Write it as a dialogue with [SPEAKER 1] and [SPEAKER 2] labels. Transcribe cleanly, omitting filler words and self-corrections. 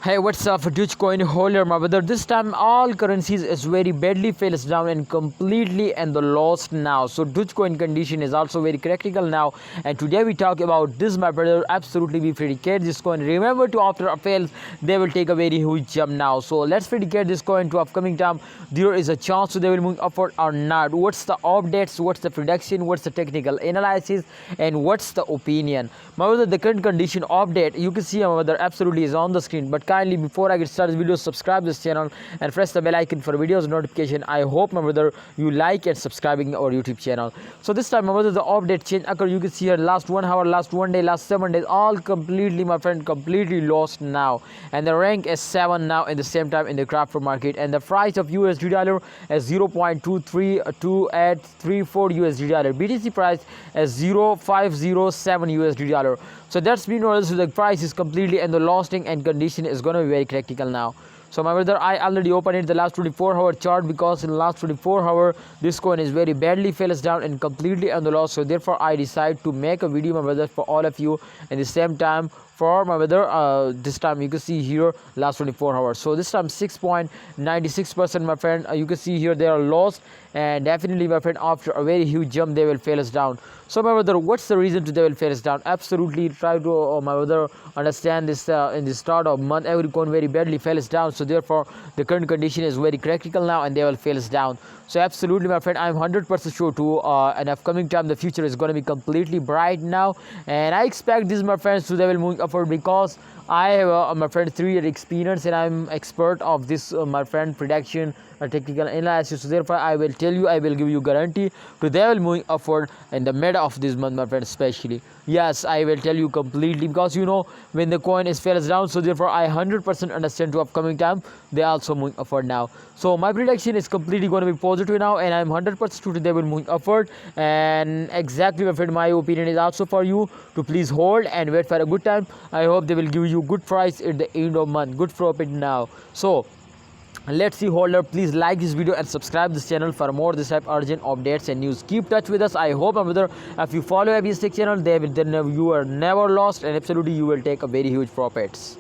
[SPEAKER 1] Hey, what's up, Dogecoin holder, my brother? This time all currencies is very badly fails down and completely and the lost now. So Dogecoin condition is also very critical now. And today we talk about this, my brother. Absolutely, we predicate this coin. Remember to after a fails, they will take a very huge jump now. So let's predicate this coin to upcoming time. There is a chance so they will move upward or not. What's the updates? What's the prediction? What's the technical analysis? And what's the opinion? My brother, the current condition update you can see, my brother, absolutely is on the screen. But kindly before I get started video, subscribe this channel and press the bell icon for videos notification. I hope, my brother, you like and subscribing our YouTube channel. So this time, my brother, the update change occur. You can see here last 1 hour, last 1 day, last 7 days, all completely, my friend, completely lost now. And the rank is 7 now in the same time in the crypto market. And the price of USD dollar is 0.232834 USD dollar. BTC price is 0.507 USD dollar. So that's mean also the price is completely and the losting and condition is going to be very critical now. So my brother, I already opened it the last 24-hour chart because in the last 24-hour this coin is very badly falls down and completely on the loss. So therefore I decide to make a video, my brother, for all of you at the same time. For my brother, this time you can see here last 24 hours. So this time 6.96%, my friend, you can see here they are lost, and definitely, my friend, after a very huge jump they will fail us down. So my brother, what's the reason to they will fail us down? Absolutely try to my brother understand this. In the start of month every coin very badly fails down, so therefore the current condition is very critical now and they will fail us down. So absolutely, my friend, I'm 100% sure to an upcoming time the future is going to be completely bright now, and I expect this, my friends, to they will move upward because I have my friend 3-year experience and I'm expert of this, my friend, prediction technical analysis. So therefore I will tell you, I will give you guarantee to they will moving upward in the mid of this month, my friend, especially. Yes, I will tell you completely because you know when the coin is falls down, so therefore I 100% understand to upcoming time they also moving upward now. So my prediction is completely going to be positive now, and I'm 100% sure they will move upward. And exactly, my friend, my opinion is also for you to please hold and wait for a good time. I hope they will give you good price at the end of month, good profit now. So let's see, holder, please like this video and subscribe this channel for more this type urgent updates and news. Keep touch with us. I hope, my brother, if you follow ABS Tech channel, then you are never lost and absolutely you will take a very huge profits.